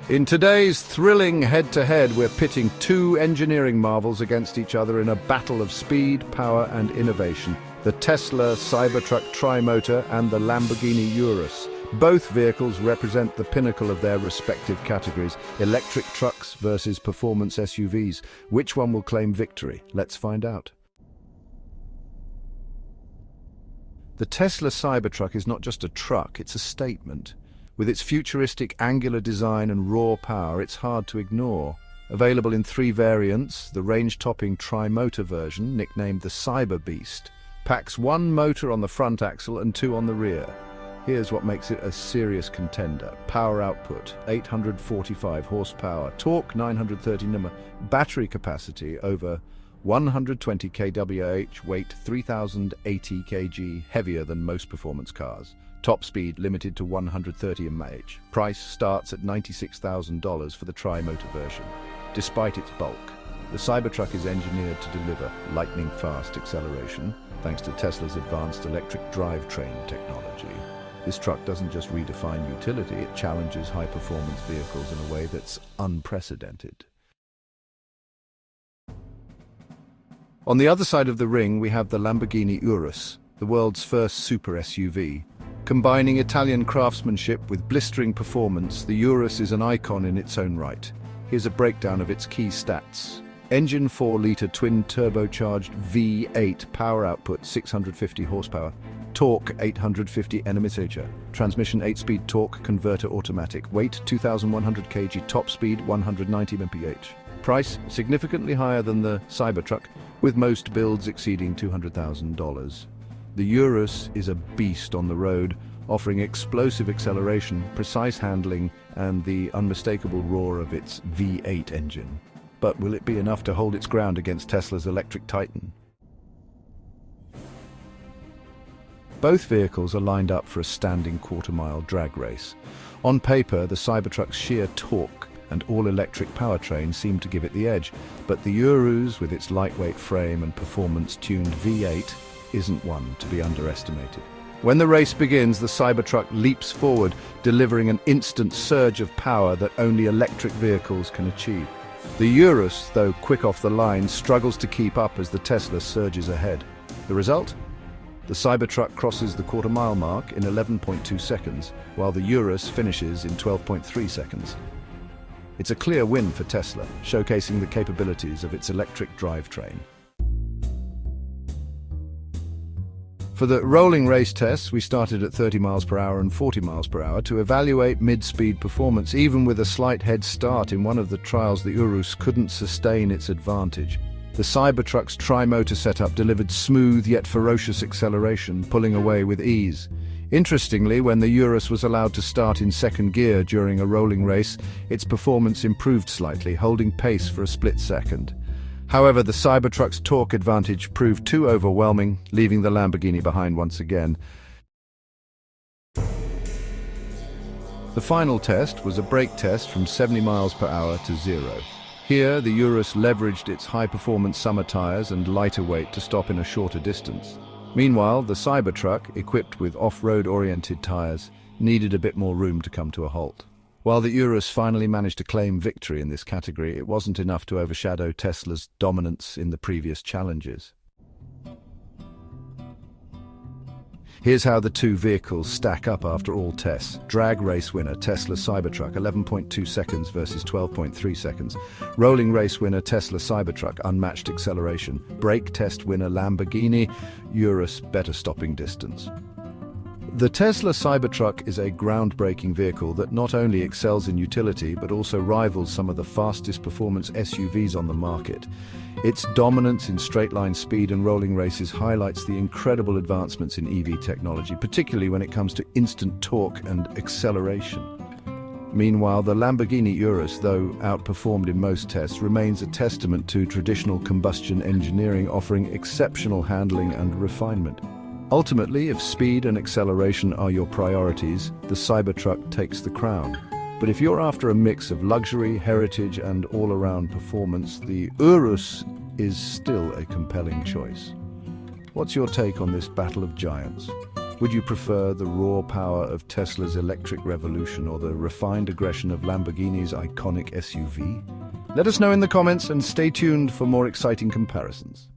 In today's thrilling head-to-head, we're pitting two engineering marvels against each other in a battle of speed, power and innovation. The Tesla Cybertruck Tri-Motor and the Lamborghini Urus. Both vehicles represent the pinnacle of their respective categories. Electric trucks versus performance SUVs. Which one will claim victory? Let's find out. The Tesla Cybertruck is not just a truck, it's a statement. With its futuristic angular design and raw power, it's hard to ignore. Available in 3 variants, the range-topping Tri-Motor version, nicknamed the Cyber Beast, packs 1 motor on the front axle and 2 on the rear. Here's what makes it a serious contender. Power output, 845 horsepower, torque 930 Nm, battery capacity over 120 kWh, weight 3,080 kg, heavier than most performance cars. Top speed limited to 130 mph. Price starts at $96,000 for the Tri-Motor version. Despite its bulk, the Cybertruck is engineered to deliver lightning-fast acceleration thanks to Tesla's advanced electric drivetrain technology. This truck doesn't just redefine utility, it challenges high-performance vehicles in a way that's unprecedented. On the other side of the ring, we have the Lamborghini Urus, the world's first super SUV. Combining Italian craftsmanship with blistering performance, the Urus is an icon in its own right. Here's a breakdown of its key stats. Engine 4-litre twin-turbocharged V8, power output 650 horsepower, torque 850 Nm, transmission 8-speed torque converter automatic, weight 2,100 kg, top speed 190 mph. Price significantly higher than the Cybertruck, with most builds exceeding $200,000. The Urus is a beast on the road, offering explosive acceleration, precise handling, and the unmistakable roar of its V8 engine. But will it be enough to hold its ground against Tesla's electric titan? Both vehicles are lined up for a standing quarter-mile drag race. On paper, the Cybertruck's sheer torque and all-electric powertrain seem to give it the edge, but the Urus, with its lightweight frame and performance-tuned V8, isn't one to be underestimated. When the race begins, the Cybertruck leaps forward, delivering an instant surge of power that only electric vehicles can achieve. The Urus, though quick off the line, struggles to keep up as the Tesla surges ahead. The result? The Cybertruck crosses the quarter-mile mark in 11.2 seconds, while the Urus finishes in 12.3 seconds. It's a clear win for Tesla, showcasing the capabilities of its electric drivetrain. For the rolling race tests, we started at 30 miles per hour and 40 miles per hour to evaluate mid-speed performance. Even with a slight head start in one of the trials, the Urus couldn't sustain its advantage. The Cybertruck's tri-motor setup delivered smooth yet ferocious acceleration, pulling away with ease. Interestingly, when the Urus was allowed to start in second gear during a rolling race, its performance improved slightly, holding pace for a split second. However, the Cybertruck's torque advantage proved too overwhelming, leaving the Lamborghini behind once again. The final test was a brake test from 70 miles per hour to 0. Here, the Urus leveraged its high-performance summer tires and lighter weight to stop in a shorter distance. Meanwhile, the Cybertruck, equipped with off-road-oriented tires, needed a bit more room to come to a halt. While the Urus finally managed to claim victory in this category, it wasn't enough to overshadow Tesla's dominance in the previous challenges. Here's how the two vehicles stack up after all tests. Drag race winner Tesla Cybertruck, 11.2 seconds versus 12.3 seconds. Rolling race winner Tesla Cybertruck, unmatched acceleration. Brake test winner Lamborghini Urus, better stopping distance. The Tesla Cybertruck is a groundbreaking vehicle that not only excels in utility but also rivals some of the fastest performance SUVs on the market. Its dominance in straight-line speed and rolling races highlights the incredible advancements in EV technology, particularly when it comes to instant torque and acceleration. Meanwhile, the Lamborghini Urus, though outperformed in most tests, remains a testament to traditional combustion engineering, offering exceptional handling and refinement. Ultimately, if speed and acceleration are your priorities, the Cybertruck takes the crown. But if you're after a mix of luxury, heritage, and all-around performance, the Urus is still a compelling choice. What's your take on this battle of giants? Would you prefer the raw power of Tesla's electric revolution or the refined aggression of Lamborghini's iconic SUV? Let us know in the comments and stay tuned for more exciting comparisons.